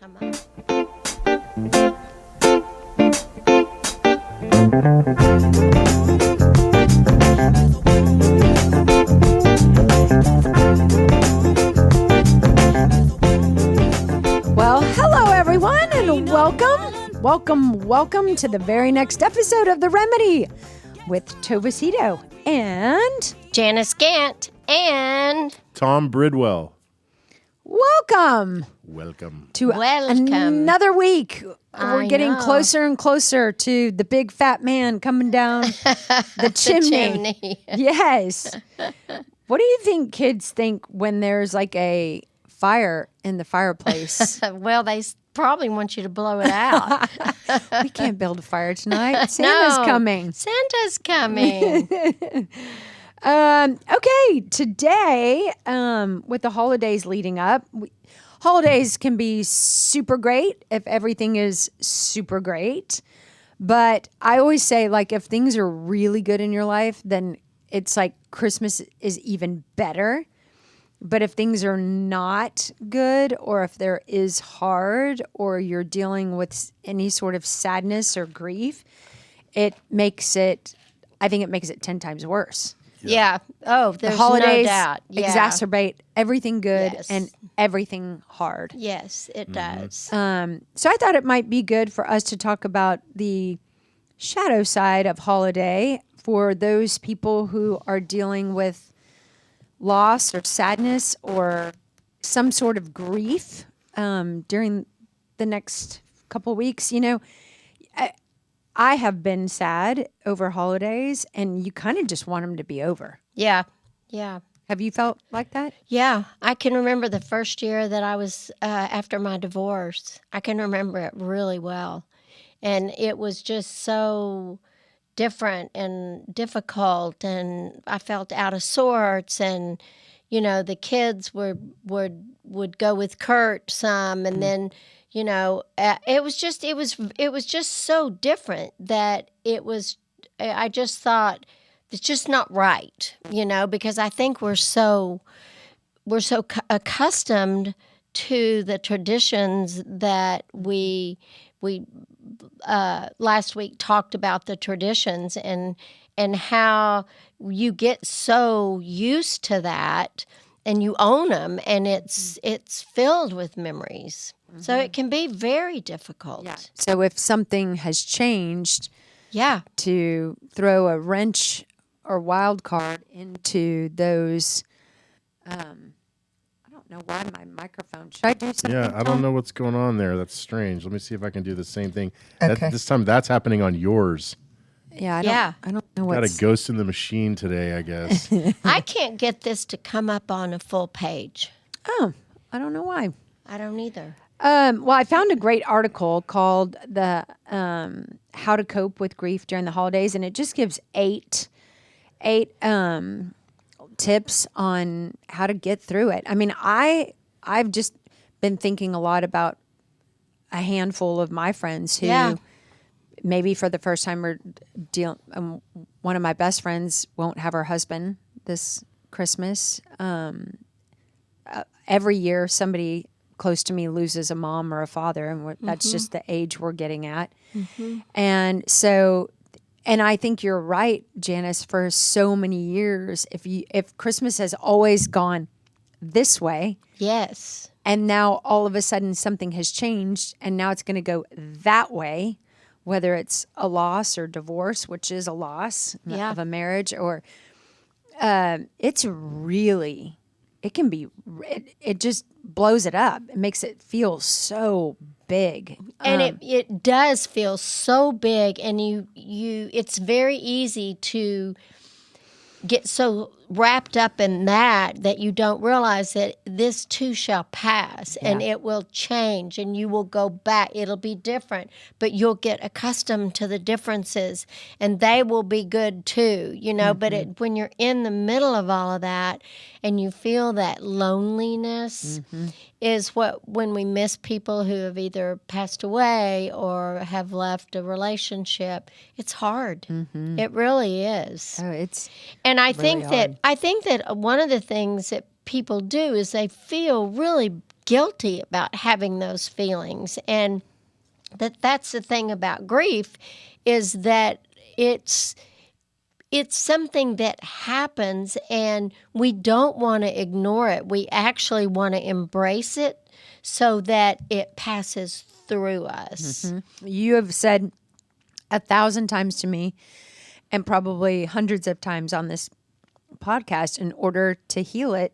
come up. Well, hello everyone, and welcome to the very next episode of The Remedy with Tova Sido and Janice Gaunt and Tom Bridwell. welcome to Welcome. another week. We're I getting know. closer and closer to the big fat man coming down the chimney. Yes. What do you think kids think when there's like a fire in the fireplace? Well, they probably want you to blow it out. We can't build a fire tonight. Santa's No. coming. Santa's coming. Okay, today, with the holidays leading up, holidays can be super great if everything is super great. But I always say, like, if things are really good in your life, then it's like Christmas is even better. But if things are not good, or if there is hard, or you're dealing with any sort of sadness or grief, I think it makes it 10 times worse. Yeah. Oh, there's The holidays no doubt. Yeah. exacerbate everything good Yes. and everything hard. Yes, it does. So I thought it might be good for us to talk about the shadow side of holiday for those people who are dealing with loss or sadness or some sort of grief during the next couple weeks. You know, I have been sad over holidays, and you kind of just want them to be over. Yeah. Yeah. Have you felt like that? Yeah, I can remember the first year that I was after my divorce. I can remember it really well. And it was just so different and difficult, and I felt out of sorts. And, you know, the kids would go with Kurt some, and then, you know, it was just so different that I just thought, it's just not right, you know, because I think we're so accustomed to the traditions that we last week talked about the traditions and how you get so used to that and you own them, and it's filled with memories. So it can be very difficult. Yeah. So if something has changed, Yeah. to throw a wrench or wild card into those. I don't know why my microphone. Should I do something? Yeah, I Tom? don't know what's going on there. That's strange. Let me see if I can do the same thing. Okay. This time that's happening on yours. Yeah, I don't know Got what's. a ghost in the machine today, I guess. I can't get this to come up on a full page. Oh, I don't know why. I don't either. Well, I found a great article called "The How to Cope with Grief During the Holidays," and it just gives eight tips on how to get through it. I mean, I've just been thinking a lot about a handful of my friends who Yeah. maybe for the first time are dealing. One of my best friends won't have her husband this Christmas. Every year, somebody close to me loses a mom or a father, and that's just the age we're getting at. And so, and I think you're right, Janice. For so many years, if Christmas has always gone this way, Yes. and now all of a sudden something has changed, and now it's going to go that way, whether it's a loss or divorce, which is a loss Yeah. of a marriage, or it can be, it just blows it up. It makes it feel so big. And it does feel so big, and it's very easy to get so wrapped up in that you don't realize that this too shall pass, and it will change, and you will go back. It'll be different, but you'll get accustomed to the differences, and they will be good too, you know. But when you're in the middle of all of that and you feel that loneliness is when we miss people who have either passed away or have left a relationship, it's hard. It really is. Oh, it's And I really think that one of the things that people do is they feel really guilty about having those feelings. And that's the thing about grief, is that it's something that happens and we don't want to ignore it. We actually want to embrace it so that it passes through us. You have said 1,000 times to me, and probably hundreds of times on this podcast, in order to heal it,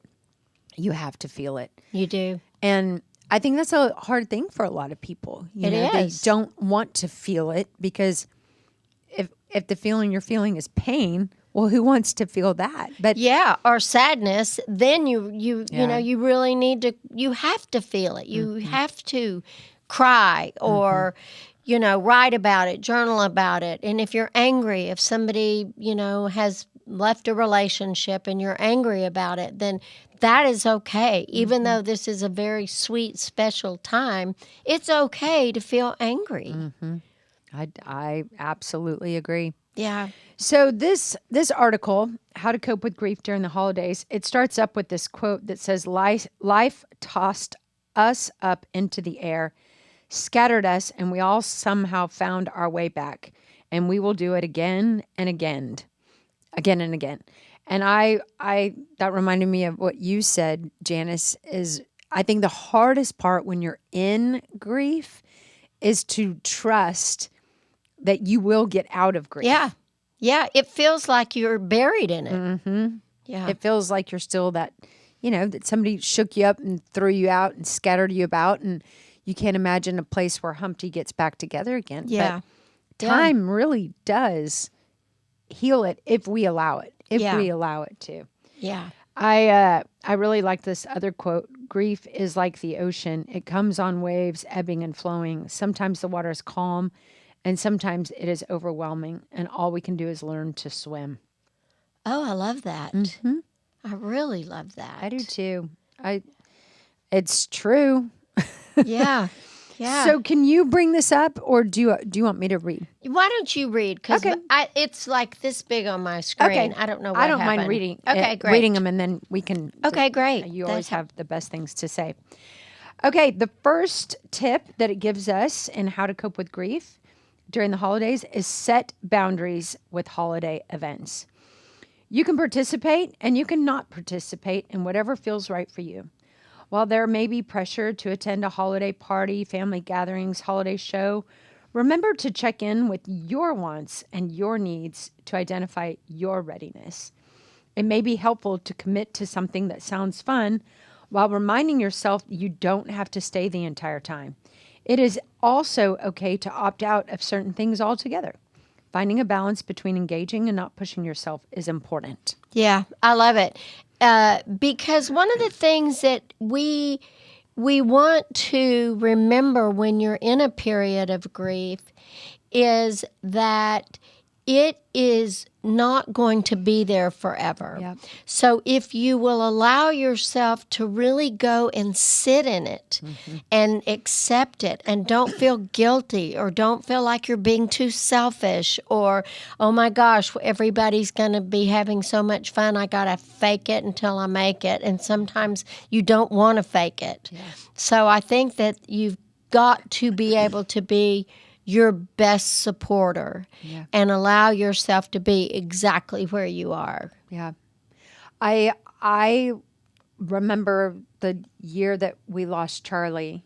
you have to feel it. You do. And I think that's a hard thing for a lot of people. It is. They don't want to feel it, because if the feeling you're feeling is pain, well, who wants to feel that? But yeah, or sadness, then you know, you really need to, you have to feel it. You have to cry or, you know, write about it, journal about it. And if you're angry, if somebody, you know, has left a relationship and you're angry about it, then that is okay. Even though this is a very sweet, special time, it's okay to feel angry. I absolutely agree. Yeah. So this article, How to Cope with Grief During the Holidays, it starts up with this quote that says, life tossed us up into the air, scattered us, and we all somehow found our way back. And we will do it again and again. Again and again. And I that reminded me of what you said, Janice, is I think the hardest part when you're in grief is to trust that you will get out of grief. Yeah. Yeah. It feels like you're buried in it. Yeah. It feels like you're still that, you know, that somebody shook you up and threw you out and scattered you about, and you can't imagine a place where Humpty gets back together again. Yeah. But time really does heal it if we allow it. If we allow it to. Yeah. I really like this other quote. Grief is like the ocean. It comes on waves, ebbing and flowing. Sometimes the water is calm, and sometimes it is overwhelming, and all we can do is learn to swim. Oh, I love that. I really love that. I do too. It's true. Yeah. Yeah. So can you bring this up, or do you want me to read? Why don't you read? Because it's like this big on my screen. Okay. I don't know what I don't happened. mind reading. Okay, great. Reading them, and then we can. Okay, great. You always have the best things to say. Okay, the first tip that it gives us in how to cope with grief during the holidays is set boundaries with holiday events. You can participate and you can not participate in whatever feels right for you. While there may be pressure to attend a holiday party, family gatherings, holiday show, remember to check in with your wants and your needs to identify your readiness. It may be helpful to commit to something that sounds fun while reminding yourself you don't have to stay the entire time. It is also okay to opt out of certain things altogether. Finding a balance between engaging and not pushing yourself is important. Yeah, I love it. Because one of the things that we want to remember when you're in a period of grief is that it is not going to be there forever. Yep. So if you will allow yourself to really go and sit in it and accept it, and don't feel guilty, or don't feel like you're being too selfish, or, oh my gosh, everybody's going to be having so much fun, I got to fake it until I make it. And sometimes you don't want to fake it. Yeah. So I think that you've got to be able to be your best supporter and allow yourself to be exactly where you are. Yeah. I remember the year that we lost Charlie.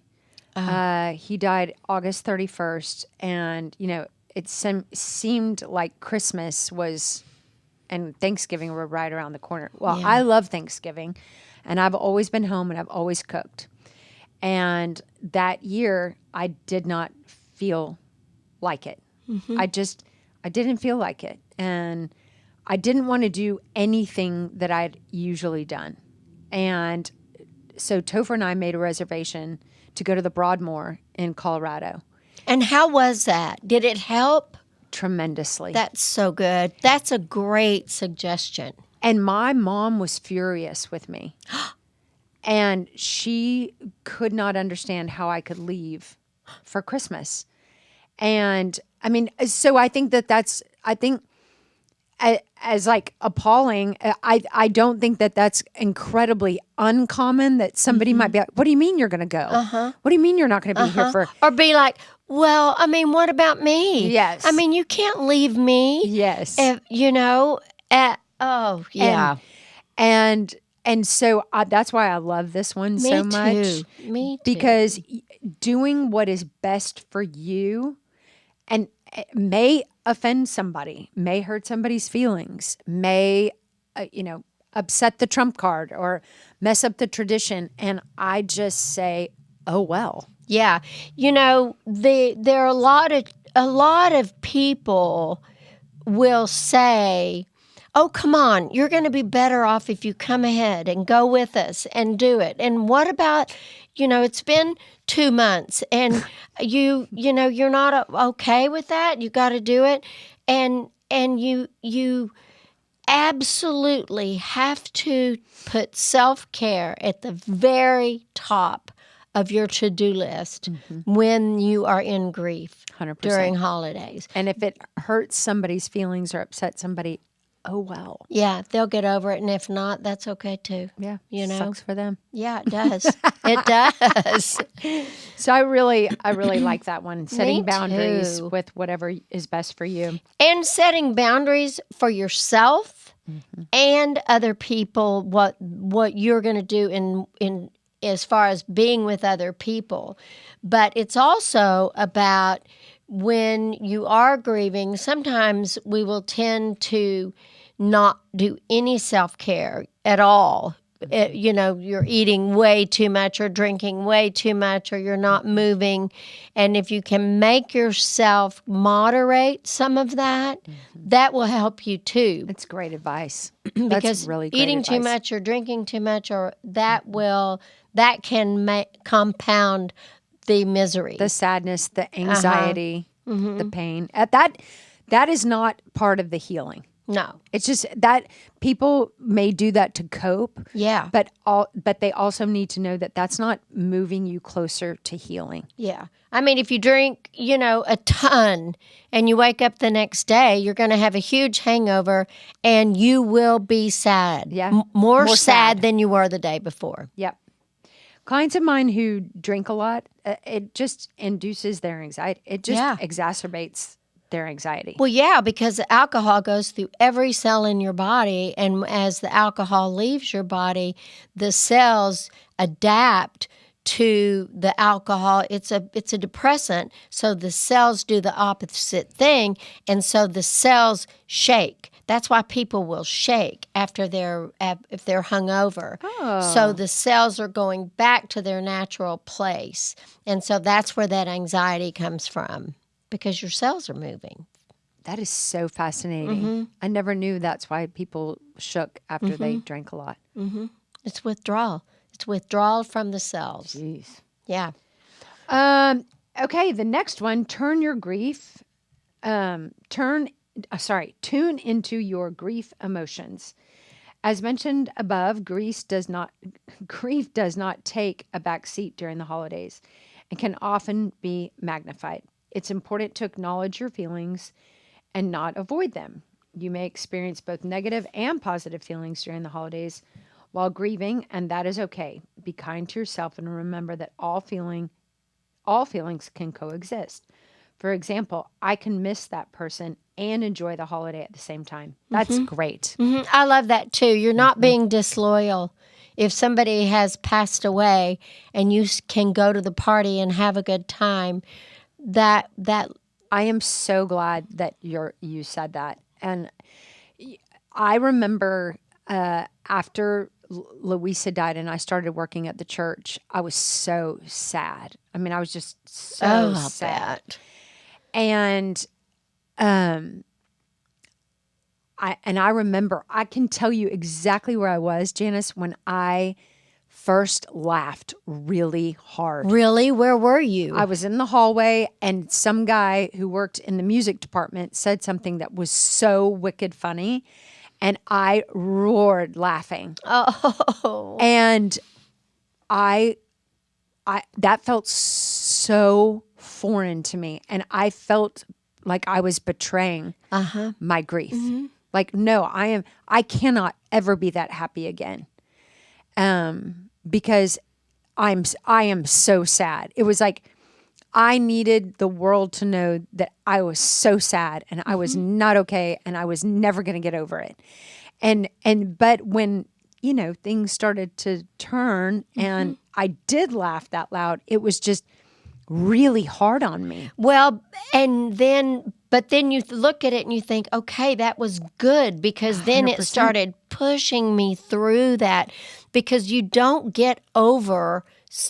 He died August 31st, and, you know, it seemed like Christmas was and Thanksgiving were right around the corner. Well, I love Thanksgiving, and I've always been home and I've always cooked. And that year I did not feel like it. I didn't feel like it. And I didn't want to do anything that I'd usually done. And so Topher and I made a reservation to go to the Broadmoor in Colorado. And how was that? Did it help? Tremendously. That's so good. That's a great suggestion. And my mom was furious with me. And she could not understand how I could leave for Christmas. And I mean, so I think I think as like appalling. I don't think that that's incredibly uncommon that somebody might be like, what do you mean you're going to go? What do you mean you're not going to be here for? Or be like, well, I mean, what about me? Yes. I mean, you can't leave me. Yes. If, oh, yeah. And so that's why I love this one so much. Me too. Because doing what is best for you and it may offend somebody, may hurt somebody's feelings, may, upset the trump card or mess up the tradition. And I just say, oh, well. Yeah. There are a lot of people will say, oh, come on, you're going to be better off if you come ahead and go with us and do it. And what about, it's been 2 months and you're not okay with that. You got to do it. And you absolutely have to put self-care at the very top of your to-do list when you are in grief 100%. During holidays. And if it hurts somebody's feelings or upsets somebody, oh, well. Yeah, they'll get over it. And if not, that's okay too. Yeah, sucks for them. Yeah, it does. It does. So I really like that one. Setting Me boundaries too. with whatever is best for you. And setting boundaries for yourself and other people, what you're going to do in as far as being with other people. But it's also about when you are grieving, sometimes we will tend to not do any self-care at all. You're eating way too much or drinking way too much or you're not moving. And if you can make yourself moderate some of that, that will help you too. It's great advice. Because That's really great eating too advice. much or drinking too much or that can compound the misery. The sadness, the anxiety, the pain. That is not part of the healing. No. It's just that people may do that to cope. Yeah. But they also need to know that that's not moving you closer to healing. Yeah. I mean, if you drink, a ton and you wake up the next day, you're going to have a huge hangover and you will be sad. Yeah. More sad than you were the day before. Yep. Clients of mine who drink a lot, it just induces their anxiety. It just exacerbates their anxiety. Well, yeah, because alcohol goes through every cell in your body, and as the alcohol leaves your body, the cells adapt to the alcohol. It's a depressant, so the cells do the opposite thing, and so the cells shake. That's why people will shake if they're hungover. Oh. So the cells are going back to their natural place, and so that's where that anxiety comes from. Because your cells are moving. That is so fascinating. I never knew that's why people shook after they drank a lot. It's withdrawal. It's withdrawal from the cells. Jeez. Yeah. Okay, the next one, tune into your grief emotions. As mentioned above, grief does not take a back seat during the holidays and can often be magnified. It's important to acknowledge your feelings and not avoid them. You may experience both negative and positive feelings during the holidays while grieving, and that is okay. Be kind to yourself and remember that all feelings can coexist. For example, I can miss that person and enjoy the holiday at the same time. That's great. I love that too. You're not being disloyal. If somebody has passed away and you can go to the party and have a good time, that I am so glad that you said that. And I remember after Louisa died and I started working at the church, I was so sad. I mean, I was just so sad. And I remember, I can tell you exactly where I was, Janice, when I first laughed really hard. Really? Where were you? I was in the hallway and some guy who worked in the music department said something that was so wicked funny and I roared laughing. Oh. And I that felt so foreign to me and I felt like I was betraying my grief. Like, no, I cannot ever be that happy again. Because I am so sad. It was like I needed the world to know that I was so sad and I was not okay and I was never going to get over it. But when, things started to turn and I did laugh that loud, it was just really hard on me. Well, but then you look at it and you think, okay, that was good, because then 100%. it started pushing me through that, because you don't get over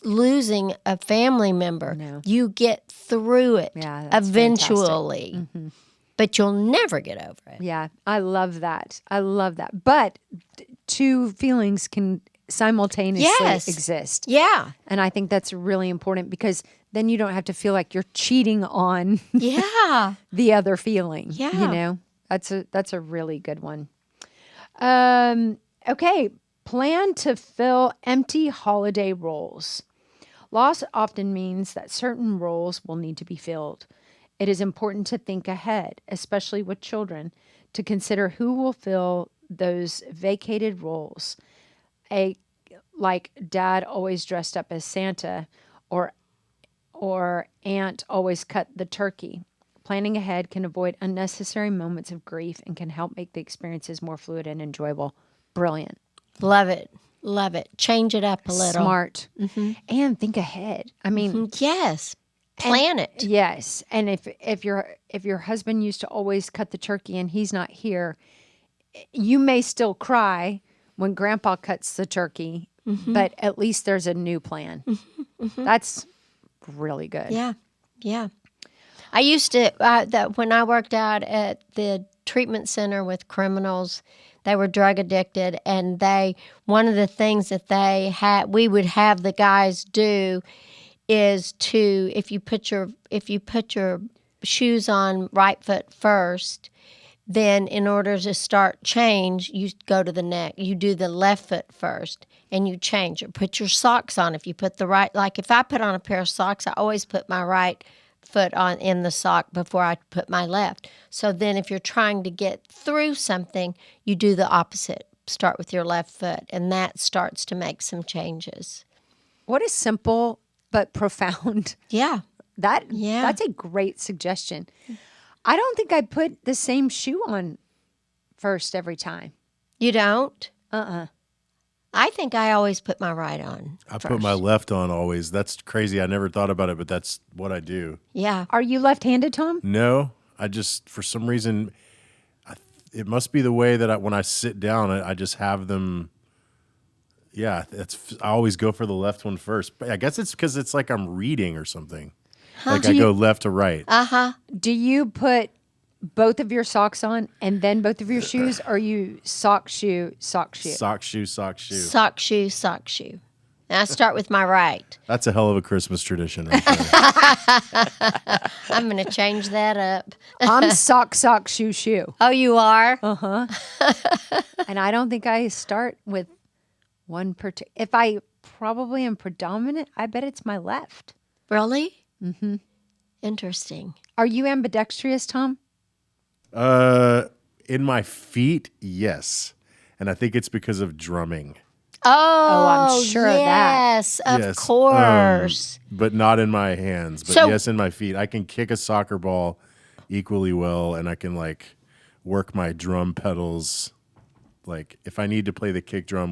losing a family member. No. You get through it Yeah, that's eventually, but you'll never get over it. Yeah, I love that. But two feelings can simultaneously exist. Yeah. And I think that's really important, because then you don't have to feel like you're cheating on Yeah. the other feeling. Yeah. That's a really good one. Okay. Plan to fill empty holiday roles. Loss often means that certain roles will need to be filled. It is important to think ahead, especially with children, to consider who will fill those vacated roles. Like dad always dressed up as Santa, or aunt always cut the turkey. Planning ahead can avoid unnecessary moments of grief and can help make the experiences more fluid and enjoyable. Brilliant. Love it. Love it. Change it up a little. Smart. And think ahead. I mean, Yes. Plan it. yes. And if your husband used to always cut the turkey and he's not here, you may still cry when grandpa cuts the turkey, but at least there's a new plan. That's really good. Yeah. Yeah. I used to, when I worked out at the treatment center with criminals, they were drug addicted, and one of the things that we would have the guys do is if you put your shoes on right foot first, then in order to start change, you go to the neck. You do the left foot first, and you change. Or put your socks on. If you put the right, like if I put on a pair of socks, I always put my right foot on in the sock before I put my left. So then if you're trying to get through something, you do the opposite. Start with your left foot, and that starts to make some changes. What a simple but profound. Yeah. That's a great suggestion. I don't think I put the same shoe on first every time. You don't? I think I always put my right on. I first. put my left on always. That's crazy. I never thought about it, but that's what I do. Yeah. Are you left-handed, Tom? No, I just, for some reason, it must be the way that when I sit down, I just have them. Yeah, I always go for the left one first. But I guess it's because it's like I'm reading or something. Like I go left to right. Do you put both of your socks on and then both of your shoes, or you sock, shoe, sock, shoe? Sock, shoe, sock, shoe. Sock, shoe, sock, shoe. And I start with my right. That's a hell of a Christmas tradition right there. I'm going to change that up. I'm sock, sock, shoe, shoe. Oh, you are? And I don't think I start with one particular. If I probably am predominant, I bet it's my left. Really? Mm-hmm. Interesting. Are you ambidextrous, Tom? In my feet, yes. And I think it's because of drumming. Oh, I'm sure of that. Yes, of course. But not in my hands. But yes, in my feet. I can kick a soccer ball equally well, and I can work my drum pedals. Like if I need to play the kick drum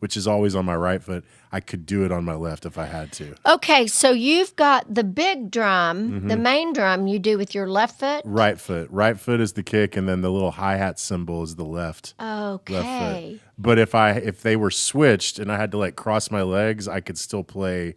which is always on my right foot, I could do it on my left if I had to. Okay, so you've got the big drum, the main drum you do with your left foot? Right foot. Right foot is the kick, and then the little hi-hat cymbal is the left. Okay. Left foot. But if they were switched and I had to cross my legs, I could still play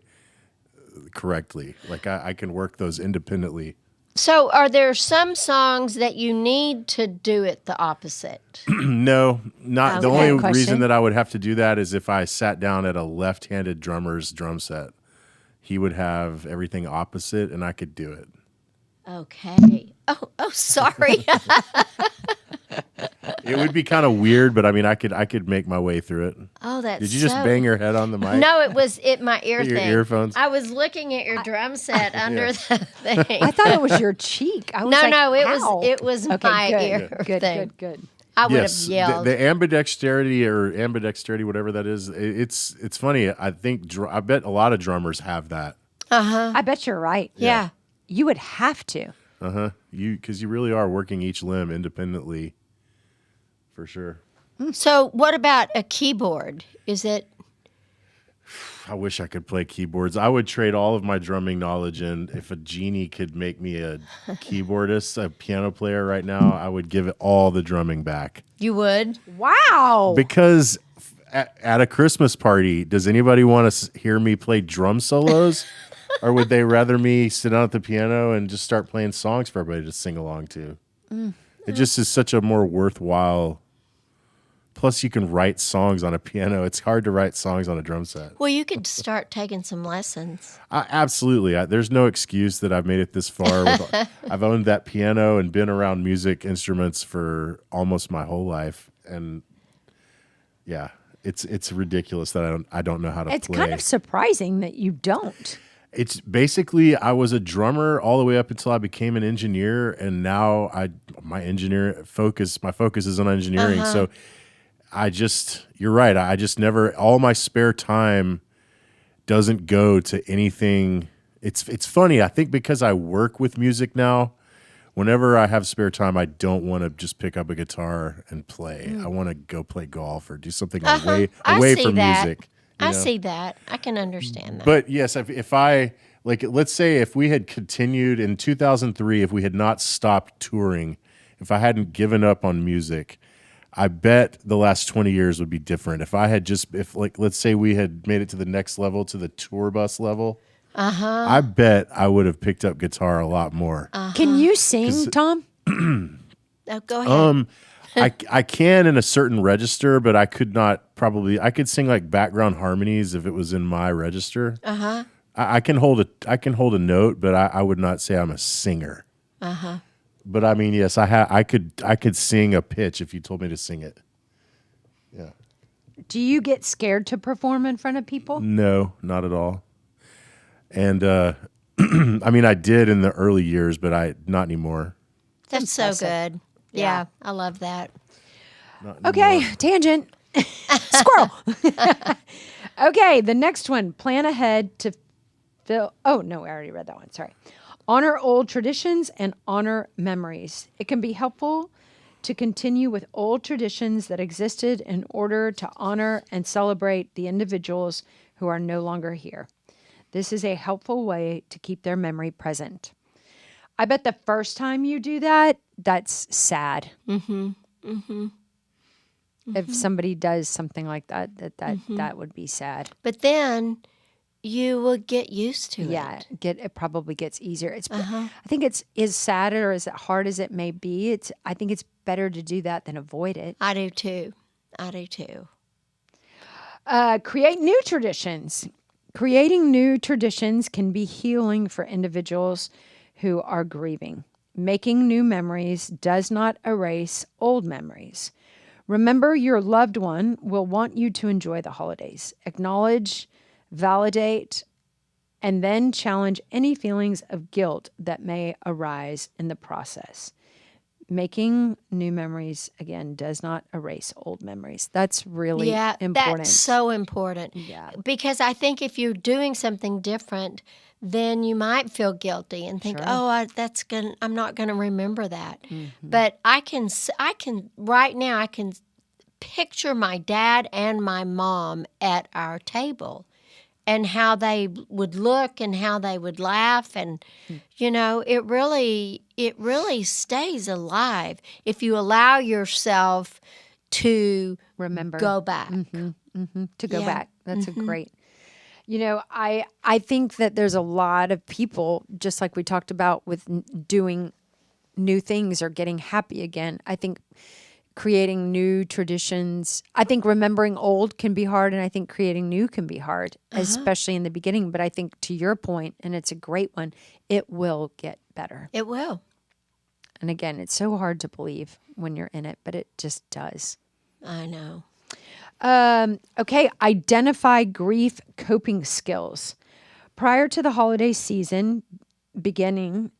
correctly. Like I can work those independently. So are there some songs that you need to do it the opposite? No, not the Okay. only Question. reason that I would have to do that is if I sat down at a left-handed drummer's drum set. He would have everything opposite, and I could do it. Okay. Oh, sorry. It would be kind of weird, but I mean, I could make my way through it. Oh, that's Did you just bang your head on the mic? No, it was my ear Your thing. earphones? I was looking at your drum set under the thing. I thought it was your cheek. I was No, like, no, ow. it was my good. ear Good, thing. good. I would have yelled. The ambidexterity or ambidexterity, whatever that is, it's funny. I think I bet a lot of drummers have that. I bet you're right. Yeah. You would have to. Because you really are working each limb independently, for sure. So what about a keyboard? Is it? I wish I could play keyboards. I would trade all of my drumming knowledge in. If a genie could make me a keyboardist, a piano player right now, I would give it all the drumming back. You would? Wow. Because at a Christmas party, does anybody want to hear me play drum solos? Or would they rather me sit down at the piano and just start playing songs for everybody to sing along to? It just is such a more worthwhile. Plus, you can write songs on a piano. It's hard to write songs on a drum set. Well, you could start taking some lessons. Absolutely. There's no excuse that I've made it this far. I've owned that piano and been around music instruments for almost my whole life. And yeah, it's ridiculous that I don't know how to play. It's kind of surprising that you don't. It's basically I was a drummer all the way up until I became an engineer, and now my focus is on engineering. So you're right. I just never, all my spare time doesn't go to anything. It's funny. I think because I work with music now, whenever I have spare time, I don't want to just pick up a guitar and play. I want to go play golf or do something away from music. I see that. I can understand that. But yes, if I, like, let's say if we had continued in 2003, if we had not stopped touring, if I hadn't given up on music, I bet the last 20 years would be different. If I had let's say we had made it to the next level, to the tour bus level, I bet I would have picked up guitar a lot more. Can you sing, Tom? Go ahead. I can in a certain register, but I could sing like background harmonies if it was in my register. I can hold a note, but I would not say I'm a singer. But I mean, yes, I could sing a pitch if you told me to sing it. Yeah. Do you get scared to perform in front of people? No, not at all. And I mean, I did in the early years, but not anymore. That's so good. Yeah, I love that. Okay, tangent. Squirrel. Okay, the next one. Plan ahead to fill. Oh, no, I already read that one. Sorry. Honor old traditions and honor memories. It can be helpful to continue with old traditions that existed in order to honor and celebrate the individuals who are no longer here. This is a helpful way to keep their memory present. I bet the first time you do that, that's sad. If somebody does something like that would be sad. But then you will get used to it. Yeah, it probably gets easier. I think it's as sad or as hard as it may be. I think it's better to do that than avoid it. I do too. Create new traditions. Creating new traditions can be healing for individuals who are grieving. Making new memories does not erase old memories. Remember, your loved one will want you to enjoy the holidays. Acknowledge, validate, and then challenge any feelings of guilt that may arise in the process. Making new memories, again, does not erase old memories. That's really important. That's so important. Yeah. Because I think if you're doing something different, then you might feel guilty and think, I'm not going to remember that. But I can right now, I can picture my dad and my mom at our table and how they would look and how they would laugh. And, it really stays alive if you allow yourself to remember, go back. To go back. That's a great. I think that there's a lot of people, just like we talked about with doing new things or getting happy again. I think creating new traditions, I think remembering old can be hard, and I think creating new can be hard, especially in the beginning. But I think to your point, and it's a great one, it will get better. It will. And again, it's so hard to believe when you're in it, but it just does. I know. Okay, identify grief coping skills. Prior to the holiday season beginning,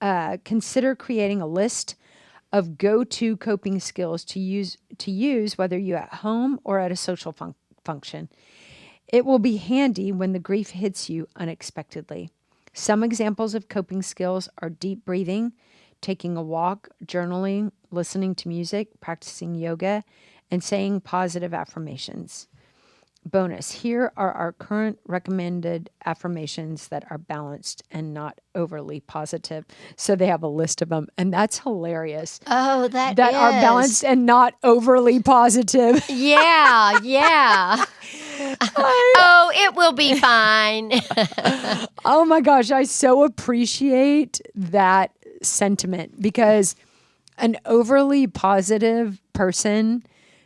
consider creating a list of go-to coping skills to use whether you're at home or at a social function. It will be handy when the grief hits you unexpectedly. Some examples of coping skills are deep breathing, taking a walk, journaling, listening to music, practicing yoga, and saying positive affirmations. Bonus, here are our current recommended affirmations that are balanced and not overly positive. So they have a list of them, and that's hilarious. Oh, that are balanced and not overly positive. Yeah, yeah. Oh, it will be fine. Oh my gosh, I so appreciate that sentiment, because an overly positive person,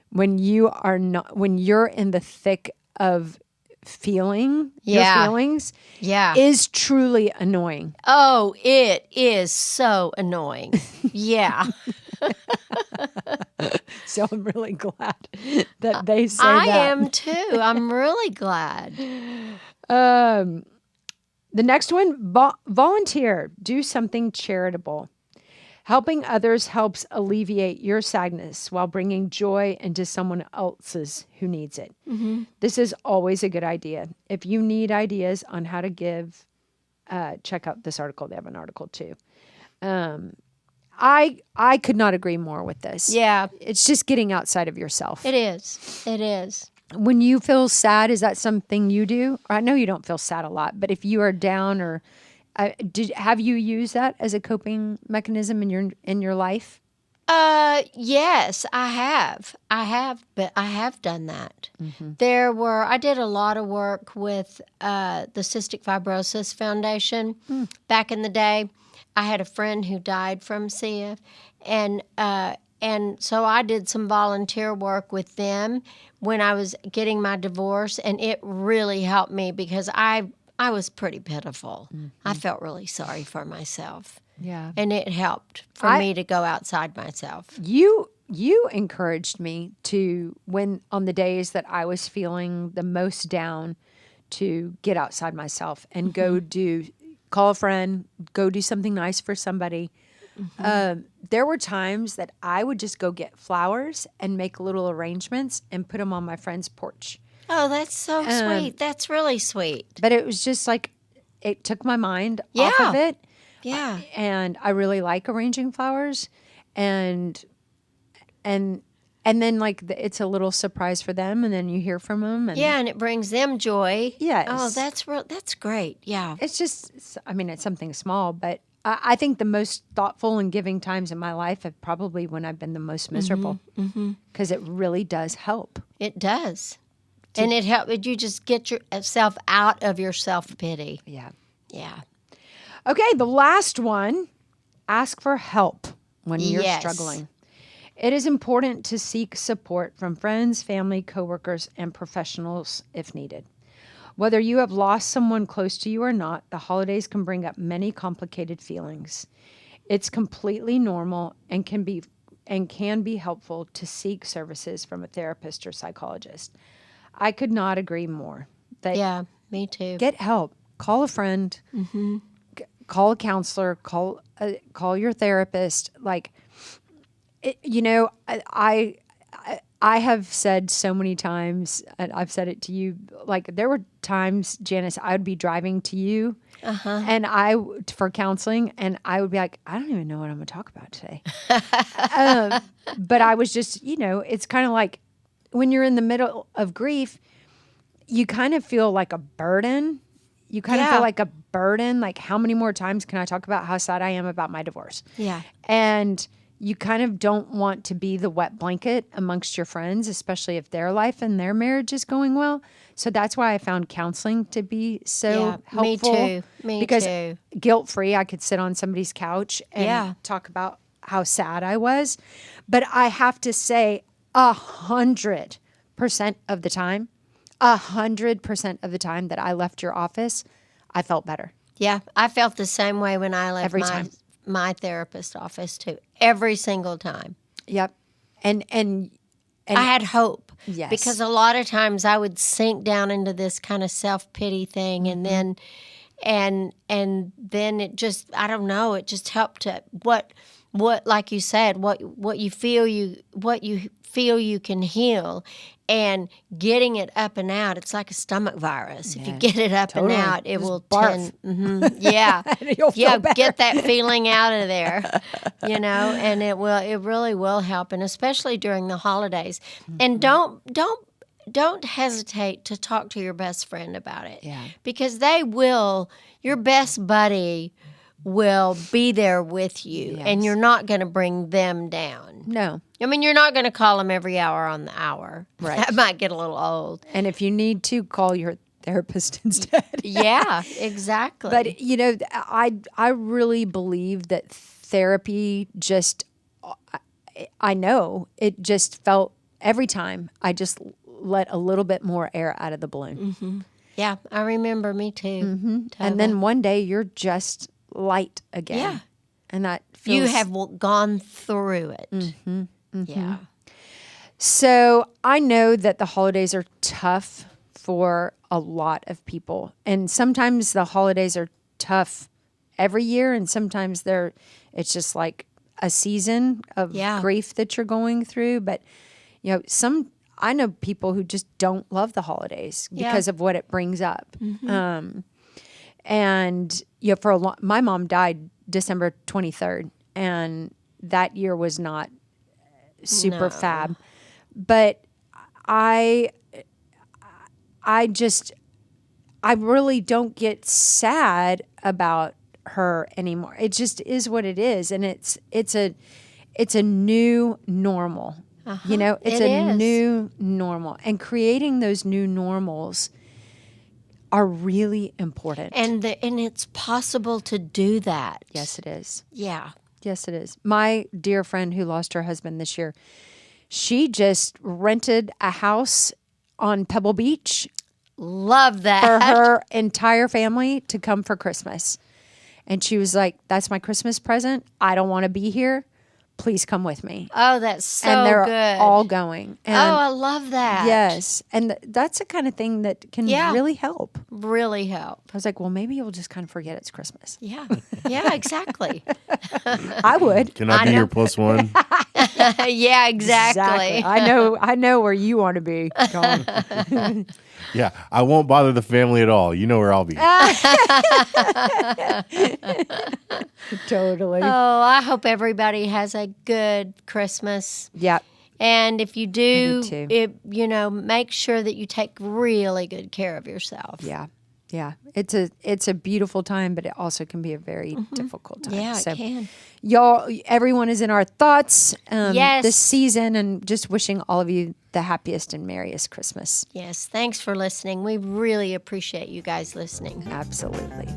when you're in the thick of feeling your feelings, is truly annoying. Oh, it is so annoying. Yeah. So I'm really glad that they say I that. am too. I'm really glad. The next one, volunteer. Do something charitable. Helping others helps alleviate your sadness while bringing joy into someone else's who needs it. Mm-hmm. This is always a good idea. If you need ideas on how to give, check out this article. They have an article too. I could not agree more with this. Yeah. It's just getting outside of yourself. It is. It is. When you feel sad, is that something you do? I know you don't feel sad a lot, but if you are down or... have you used that as a coping mechanism in your life? Yes, I have. But I have done that. Mm-hmm. I did a lot of work with the Cystic Fibrosis Foundation back in the day. I had a friend who died from CF, and so I did some volunteer work with them when I was getting my divorce, and it really helped me because I was pretty pitiful. Mm-hmm. I felt really sorry for myself. Yeah. And it helped for me to go outside myself. You encouraged me to, when on the days that I was feeling the most down, to get outside myself and go call a friend, go do something nice for somebody. Mm-hmm. There were times that I would just go get flowers and make little arrangements and put them on my friend's porch. Oh, that's so sweet. That's really sweet. But it was just like, it took my mind off of it. Yeah. And I really like arranging flowers. And then like it's a little surprise for them, and then you hear from them. And and it brings them joy. Yes. Oh, that's great. Yeah. It's just, I mean, it's something small, but I think the most thoughtful and giving times in my life have probably when I've been the most miserable. Because it really does help. It does. And it helps you just get yourself out of your self-pity. Yeah. Yeah. Okay, the last one, ask for help when you're struggling. It is important to seek support from friends, family, coworkers, and professionals if needed. Whether you have lost someone close to you or not, the holidays can bring up many complicated feelings. It's completely normal and can be helpful to seek services from a therapist or psychologist. I could not agree more. Yeah, me too. Get help. Call a friend. Mm-hmm. Call a counselor. Call your therapist. Like, I have said so many times, and I've said it to you. Like, there were times, Janice, I would be driving to you, and for counseling, and I would be like, I don't even know what I'm going to talk about today. But I was just, it's kind of like, when you're in the middle of grief, you kind of feel like a burden. You kind of feel like a burden. Like, how many more times can I talk about how sad I am about my divorce? Yeah. And you kind of don't want to be the wet blanket amongst your friends, especially if their life and their marriage is going well. So that's why I found counseling to be so helpful. Me too. Because guilt-free, I could sit on somebody's couch and talk about how sad I was. But I have to say, 100% of the time, 100% of the time that I left your office, I felt better. Yeah, I felt the same way when I left my therapist office too. Every single time. Yep. And I had hope. Yes. Because a lot of times I would sink down into this kind of self-pity thing, and then it just, I don't know, it just helped to what what, like you said, what you feel you can heal, and getting it up and out. It's like a stomach virus. If you get it up and out, it will barf. Yeah, You'll feel better. get that feeling out of there. And it really will help, and especially during the holidays. And don't hesitate to talk to your best friend about it. Yeah. Because your best buddy will be there with you, and you're not going to bring them down. No. I mean, you're not going to call them every hour on the hour. Right. That might get a little old. And if you need to, call your therapist instead. Yeah, exactly. But, I really believe that therapy I know it just felt every time I just let a little bit more air out of the balloon. Mm-hmm. Yeah, I remember, me too. Mm-hmm. And then one day you're just light again. Yeah. And that feels... You have gone through it. Mm-hmm. Mm-hmm. Yeah. So I know that the holidays are tough for a lot of people. And sometimes the holidays are tough every year, and sometimes it's just like a season of grief that you're going through. But, I know people who just don't love the holidays because of what it brings up. Mm-hmm. And my mom died December 23rd, and that year was not super fab. But I really don't get sad about her anymore. It just is what it is, and it's a new normal. It's a new normal, and creating those new normals are really important. And it's possible to do that. Yes, it is. Yeah. Yes, it is. My dear friend who lost her husband this year, she just rented a house on Pebble Beach. Love that. For her entire family to come for Christmas. And she was like, that's my Christmas present. I don't want to be here. Please come with me. Oh, that's so and they're good. all going. And I love that. Yes. And that's the kind of thing that can really help. Really help. I was like, well, maybe you'll just kind of forget it's Christmas. Yeah. Yeah, exactly. I would. Can I be your plus one? Yeah, exactly. I know where you want to be, Tom. Yeah, I won't bother the family at all. You know where I'll be. Totally. Oh, I hope everybody has a good Christmas. Yeah. And if you do, too. make sure that you take really good care of yourself. Yeah. Yeah. It's a beautiful time, but it also can be a very difficult time. Yeah, it can. Y'all, everyone is in our thoughts yes. this season, and just wishing all of you the happiest and merriest Christmas. Yes. Thanks for listening. We really appreciate you guys listening. Absolutely.